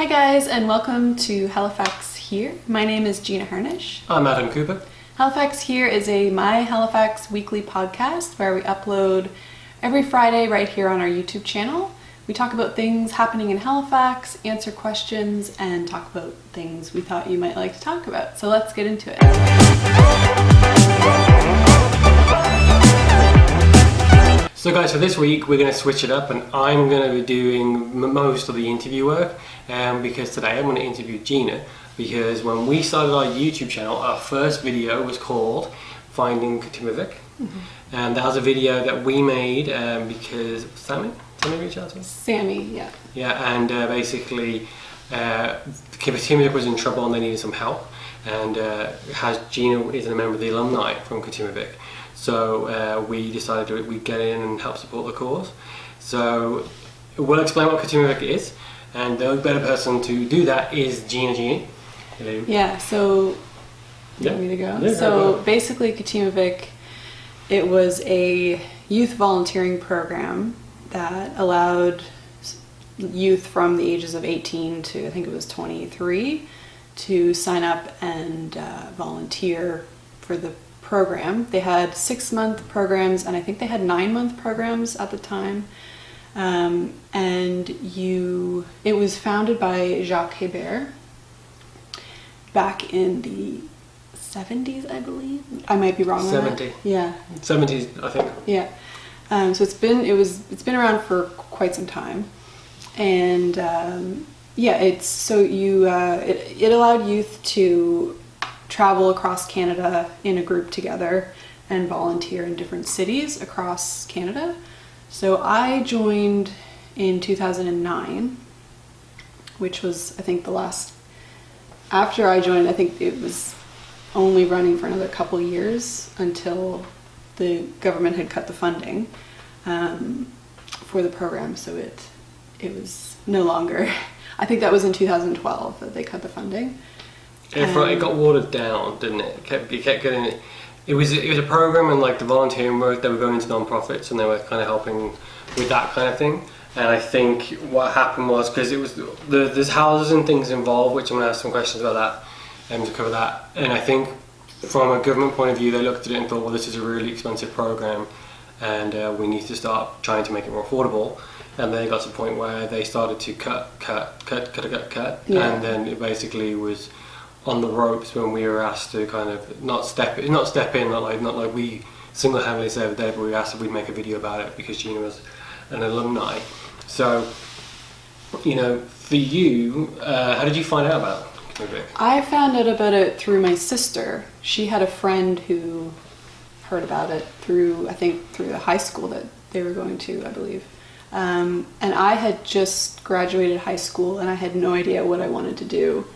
Hi guys, and welcome to Halifax Hear. My name is Gina. I'm Adam Cooper. Halifax Hear is a My Halifax weekly podcast where we upload every Friday right here on our YouTube channel. We talk about things happening in Halifax, answer questions, and talk about things we thought you might like to talk about. So let's get into it. So guys, for this week we're going to switch it up and I'm going to be doing most of the interview work because today I'm going to interview Gina, because when we started our YouTube channel, our first video was called Finding Katimavik. And that was a video that we made because Sammy reached out to us? Sammy, yeah. Yeah, and basically Katimavik was in trouble and they needed some help, and Gina is a member of the alumni from Katimavik. So we decided we'd get in and help support the cause. So we'll explain what Katimavik is, and the better person to do that is Gina. Hello. Yeah, so you want me to go? Yeah, so go. Basically Katimavik, it was a youth volunteering program that allowed youth from the ages of 18 to I think it was 23 to sign up and volunteer for the program. They had 6-month programs and I think they had 9-month programs at the time. It was founded by Jacques Hebert back in the 70s, I believe. I might be wrong on that. 70. Yeah. 70s, I think. Yeah. So it's been around for quite some time, and it allowed youth to travel across Canada in a group together and volunteer in different cities across Canada. So I joined in 2009, which was, I think, the last. After I joined, I think it was only running for another couple years until the government had cut the funding for the program, so it was no longer. I think that was in 2012 that they cut the funding. It got watered down, didn't it? It kept getting. It was a program, and like the volunteering work, they were going into non-profits and they were kind of helping with that kind of thing. And I think what happened was, because it was there's houses and things involved, which I'm going to ask some questions about that to cover that. And I think from a government point of view, they looked at it and thought, well, this is a really expensive program, and we need to start trying to make it more affordable. And they got to the point where they started to cut, yeah. And then it basically was on the ropes when we were asked to kind of not step in, not like we single-handedly saved the day, but we asked if we'd make a video about it because Gina was an alumni. So, for you, how did you find out about it? I found out about it through my sister. She had a friend who heard about it through the high school that they were going to, I believe. And I had just graduated high school and I had no idea what I wanted to do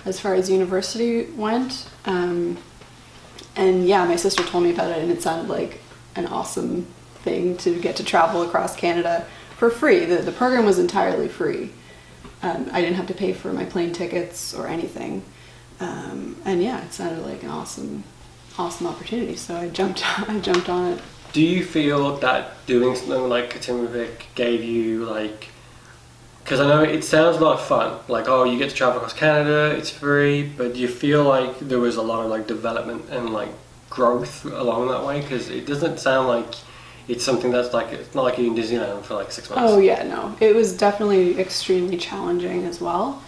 as far as university went. And yeah, my sister told me about it and it sounded like an awesome thing to get to travel across Canada for free. The program was entirely free. I didn't have to pay for my plane tickets or anything. And yeah, it sounded like an awesome opportunity. So I jumped on it. Do you feel that doing something like Katimavik gave you because I know it sounds a lot of fun, you get to travel across Canada, it's free, but do you feel like there was a lot of development and growth along that way? Because it doesn't sound like it's something that's it's not like you're in Disneyland for 6 months. Oh yeah, no. It was definitely extremely challenging as well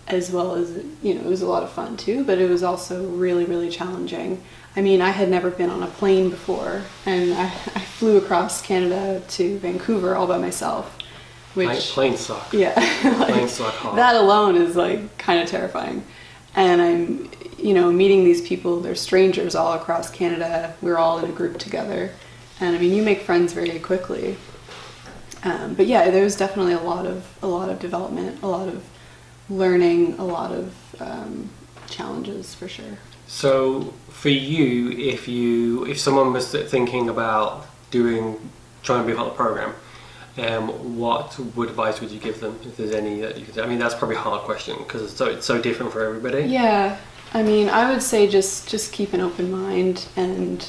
as, it was a lot of fun too, but it was also really, really challenging. I mean, I had never been on a plane before, and I flew across Canada to Vancouver all by myself. Planes suck. Yeah. Planes suck hard. That alone is kind of terrifying. And I'm, meeting these people, they're strangers all across Canada. We're all in a group together. And I mean, you make friends very quickly. But yeah, there was definitely a lot of development, a lot of learning, a lot of challenges for sure. So for you, if someone was thinking about trying to be part of the program, what advice would you give them, if there's any that you could? I mean, that's probably a hard question because it's so different for everybody. Yeah, I mean, I would say just keep an open mind and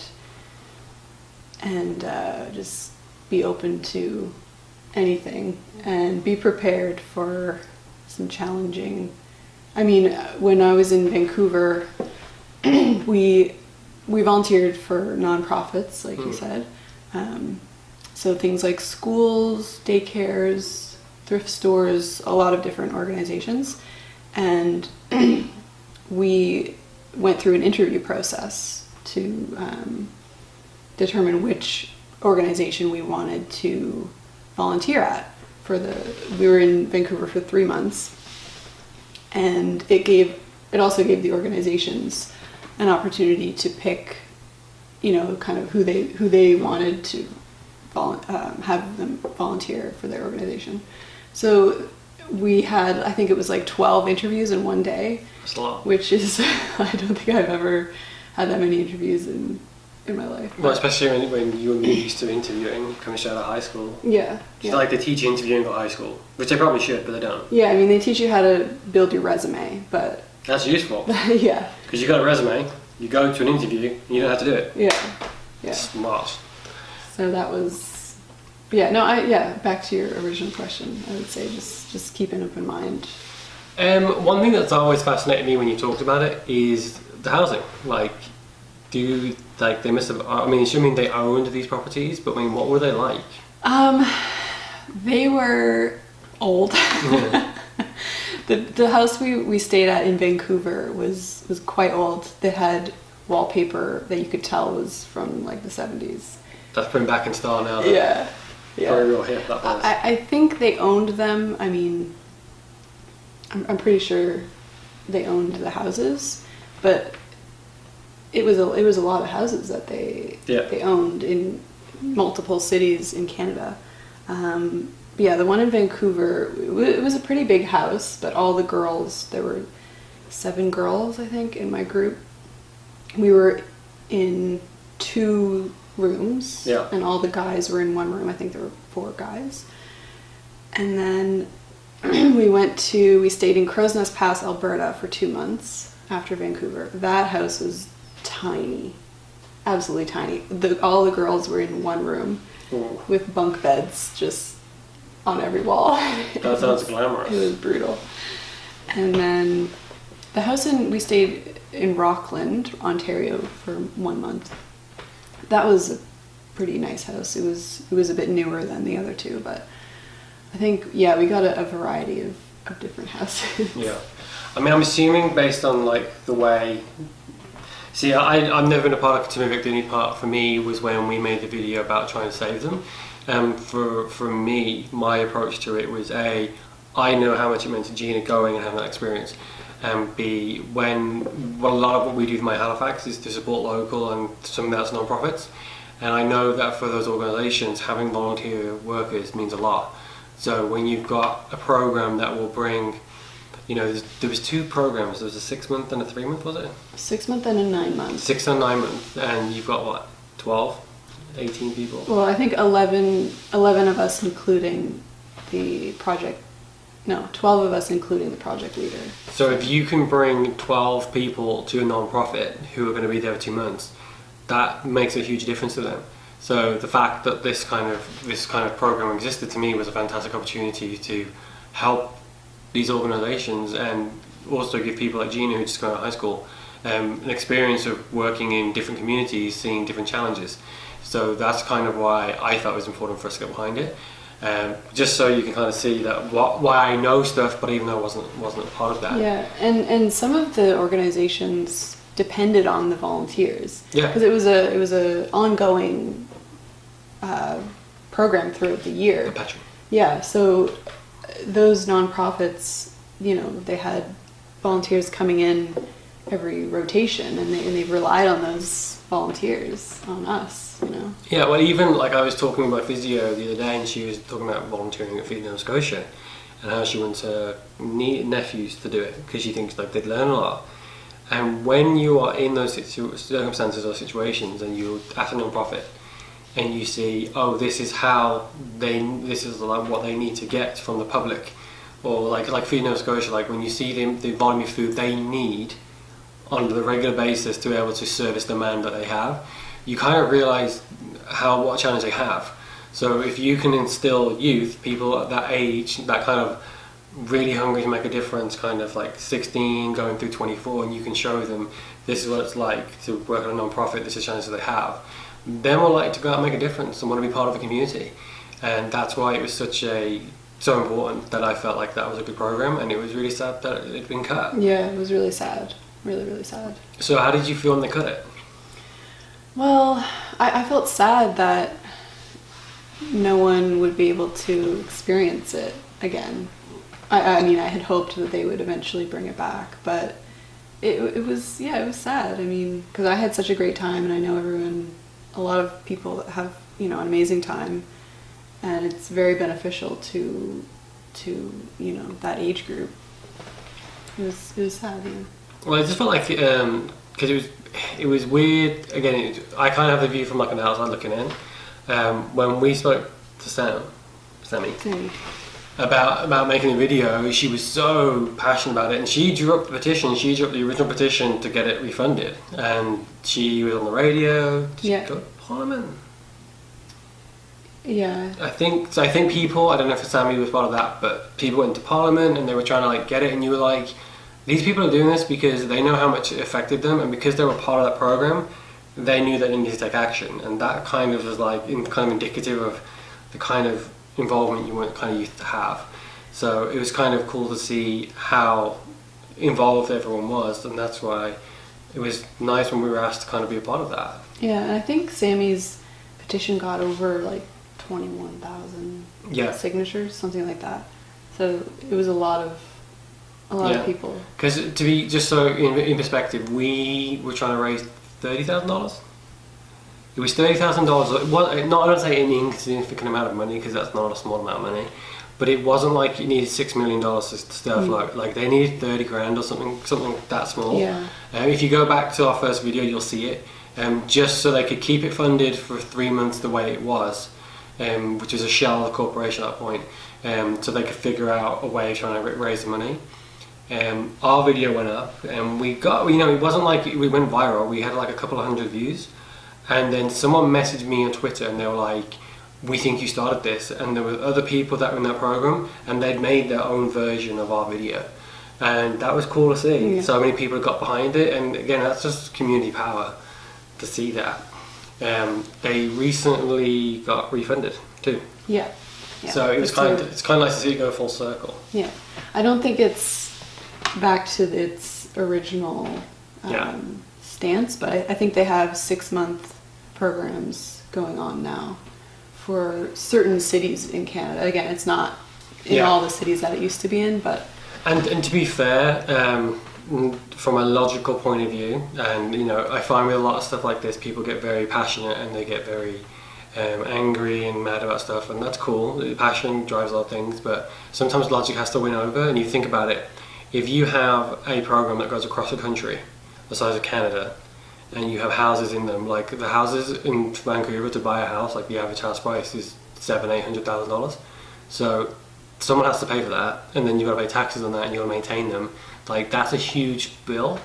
just be open to anything and be prepared for some challenging. I mean, when I was in Vancouver, we volunteered for nonprofits, like you said. So things like schools, daycares, thrift stores, a lot of different organizations. And we went through an interview process to determine which organization we wanted to volunteer at. We were in Vancouver for 3 months, and it also gave the organizations an opportunity to pick, kind of who they wanted to have them volunteer for their organization. So we had, I think it was like 12 interviews in one day. That's a lot. Which is, I don't think I've ever had that many interviews in my life. Well, especially when you were used to interviewing coming straight out of high school. Yeah. It's like they teach you interviewing at high school, which they probably should, but they don't. Yeah, I mean, they teach you how to build your resume, but... That's useful. Yeah. Because you got a resume, you go to an interview, and you don't have to do it. Yeah. Smart. So that was... back to your original question. I would say just keep an open mind. One thing that's always fascinated me when you talked about it is the housing. They must have, assuming they owned these properties, but what were they like? They were old. Yeah. The house we stayed at in Vancouver was quite old. They had wallpaper that you could tell was from like the 70s. That's pretty back in style now. Yeah. Very real hip, that was. I think they owned them. I mean, I'm pretty sure they owned the houses, but it was a lot of houses that they owned in multiple cities in Canada. The one in Vancouver, it was a pretty big house, but all the girls, there were 7 girls, I think, in my group. We were in 2 rooms, and all the guys were in 1 room. I think there were 4 guys. And then we stayed in Crow's Nest Pass, Alberta for 2 months after Vancouver. That house was tiny, absolutely tiny. All the girls were in 1 room with bunk beds just on every wall. That sounds glamorous. It was brutal. And then the house we stayed in Rockland, Ontario for 1 month. That was a pretty nice house. It was a bit newer than the other 2, but I think, we got a variety of different houses. Yeah. I'm assuming based on the way... See, I've never been a part of Katimavik. The only part for me was when we made the video about trying to save them. For me, my approach to it was A, I know how much it meant to Gina going and having that experience. And B, a lot of what we do with my Halifax is to support local and some that's non-profits. And I know that for those organisations, having volunteer workers means a lot. So when you've got a program that will bring, there was 2 programs. There was a 6-month and a 3-month, was it? 6 month and a 9 month. 6 and 9 months, and you've got 12, 18 people. Well, I think 11 of us, including the project. No, 12 of us, including the project leader. So if you can bring 12 people to a non-profit who are going to be there for 2 months, that makes a huge difference to them. So the fact that this kind of program existed to me was a fantastic opportunity to help these organisations and also give people like Gina, who just got out of high school, an experience of working in different communities, seeing different challenges. So that's kind of why I thought it was important for us to get behind it. Just so you can kind of see that why I know stuff, but even though I wasn't a part of that. Yeah, and some of the organizations depended on the volunteers. Yeah. Because it was a ongoing program throughout the year. Perpetual. Yeah, so those nonprofits, they had volunteers coming in every rotation, and they relied on those volunteers, on us. Yeah, well, even I was talking about physio the other day, and she was talking about volunteering at Feeding Scotia and how she wants her nephews to do it because she thinks they'd learn a lot. And when you are in those circumstances or situations, and you're at a non-profit, and you see, this is what they need to get from the public, or like Feeding Nova Scotia, when you see the volume of food they need on a regular basis to be able to service the demand that they have, you kind of realise what challenge they have. So if you can instill youth, people at that age, that kind of really hungry to make a difference, kind of like 16 going through 24, and you can show them this is what it's like to work at a non-profit, this is the chances they have, they're more likely to go out and make a difference and want to be part of the community. And that's why it was so important that I felt like that was a good program, and it was really sad that it had been cut. Yeah, it was really sad. Really, really sad. So how did you feel when they cut it? Well, I felt sad that no one would be able to experience it again. I mean, I had hoped that they would eventually bring it back, but it was sad. I mean, because I had such a great time, and I know a lot of people that have, an amazing time, and it's very beneficial to that age group. It was sad, yeah. Well, I just felt like, because it was weird, again, I kind of have the view from like an outside looking in. When we spoke to Sammy, about making a video, she was so passionate about it, and she drew up the petition. She drew up the original petition to get it refunded, and she was on the radio. Did she go to Parliament? Yeah. I think people, I don't know if Sammy was part of that, but people went to Parliament and they were trying to like get it, and you were like, these people are doing this because they know how much it affected them, and because they were part of that program, they knew that they needed to take action, and that kind of was like kind of indicative of the kind of involvement you want kind of youth to have. So it was kind of cool to see how involved everyone was, and that's why it was nice when we were asked to kind of be a part of that. Yeah, and I think Sammy's petition got over like 21,000 signatures, something like that. So it was a lot of people. Because to be just so in perspective, we were trying to raise $30,000. It was $30,000. I don't say an insignificant amount of money, because that's not a small amount of money, but it wasn't like you needed $6 million to stay afloat. Like they needed 30 grand or something that small. Yeah. If you go back to our first video, you'll see it. Just so they could keep it funded for 3 months the way it was, which was a shell of the corporation at that point, so they could figure out a way of trying to raise the money. Our video went up, and we got, it wasn't like we went viral. We had like a couple of hundred views, and then someone messaged me on Twitter, and they were like, we think you started this. And there were other people that were in that program, and they'd made their own version of our video, and that was cool to see. So many people got behind it, and again, that's just community power to see that. They recently got refunded too. Yeah. So it was it's kind of nice to see it go full circle. Yeah, I don't think it's back to its original stance, but I think they have 6-month programs going on now for certain cities in Canada. Again, it's not in all the cities that it used to be in, but and to be fair, from a logical point of view, and I find with a lot of stuff like this, people get very passionate and they get very angry and mad about stuff, and that's cool. Passion drives a lot of things, but sometimes logic has to win over. And you think about it, if you have a program that goes across the country the size of Canada, and you have houses in them, like the houses in Vancouver, to buy a house, like the average house price is $700,000-800,000. So someone has to pay for that, and then you've got to pay taxes on that, and you've got to maintain them. Like, that's a huge bill.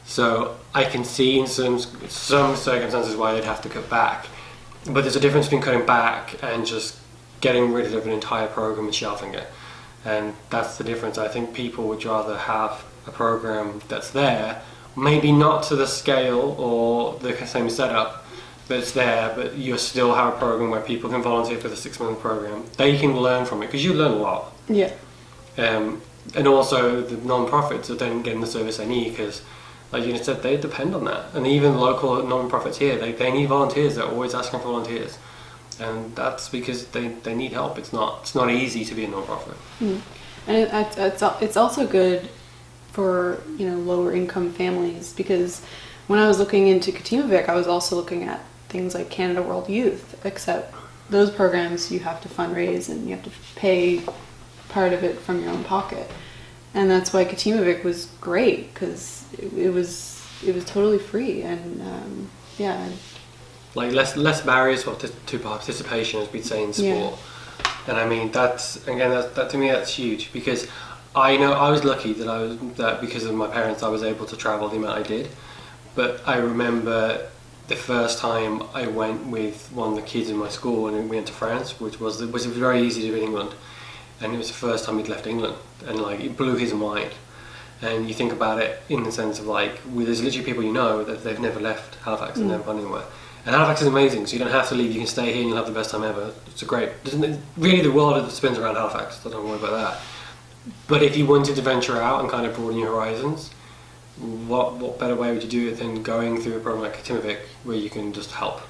So I can see in some circumstances why they'd have to cut back. But there's a difference between cutting back and just getting rid of an entire program and shelving it. And that's the difference. I think people would rather have a program that's there, maybe not to the scale or the same setup, but it's there, but you still have a program where people can volunteer for the 6-month program. They can learn from it, because you learn a lot. Yeah. And also the non-profits are then getting the service they need, because like Gina said, they depend on that. And even local non-profits here, they need volunteers. They're always asking for volunteers, and that's because they need help. It's not easy to be a non-profit. And it's also good for lower income families, because when I was looking into Katimavik, I was also looking at things like Canada World Youth, except those programs you have to fundraise and you have to pay part of it from your own pocket. And that's why Katimavik was great, because it was totally free, and like less barriers to participation, as we'd say in sport. And I mean, that to me that's huge, because I know I was lucky that because of my parents I was able to travel the amount I did. But I remember the first time I went with one of the kids in my school, and we went to France, which was very easy to do in England. and it was the first time he'd left England, and like it blew his mind. And you think about it in the sense of like, there's literally people you know that they've never left Halifax and never gone anywhere. And Halifax is amazing, so you don't have to leave. You can stay here and you'll have the best time ever. It's really the world spins around Halifax. So don't worry about that. But if you wanted to venture out and kind of broaden your horizons, what better way would you do it than going through a program like Katimavik, where you can just help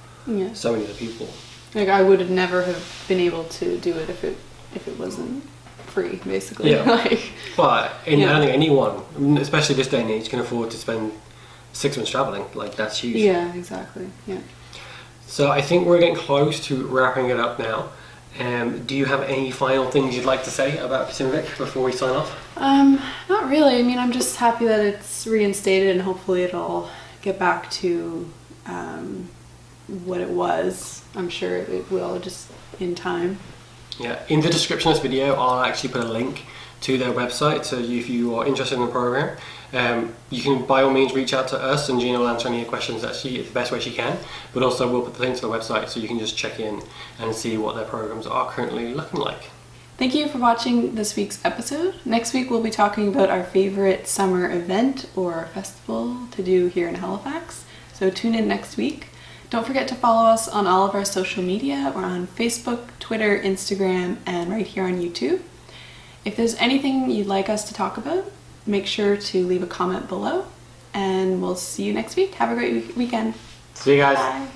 so many other people? Like I would have never have been able to do it if it wasn't free, basically. Yeah. Like, but I don't think anyone, especially this day and age, can afford to spend 6 months traveling. Like that's huge. Yeah, exactly. Yeah. So I think we're getting close to wrapping it up now. Do you have any final things you'd like to say about Katimavik before we sign off? Not really. I mean, I'm just happy that it's reinstated, and hopefully it'll get back to what it was. I'm sure it will, just in time. Yeah, in the description of this video, I'll actually put a link to their website. So if you are interested in the program, you can by all means reach out to us, and Gina will answer any questions that the best way she can. But also we'll put the link to the website so you can just check in and see what their programs are currently looking like. Thank you for watching this week's episode. Next week we'll be talking about our favorite summer event or festival to do here in Halifax. So tune in next week. Don't forget to follow us on all of our social media. We're on Facebook, Twitter, Instagram, and right here on YouTube. If there's anything you'd like us to talk about, make sure to leave a comment below, and we'll see you next week. Have a great weekend. See you guys. Bye.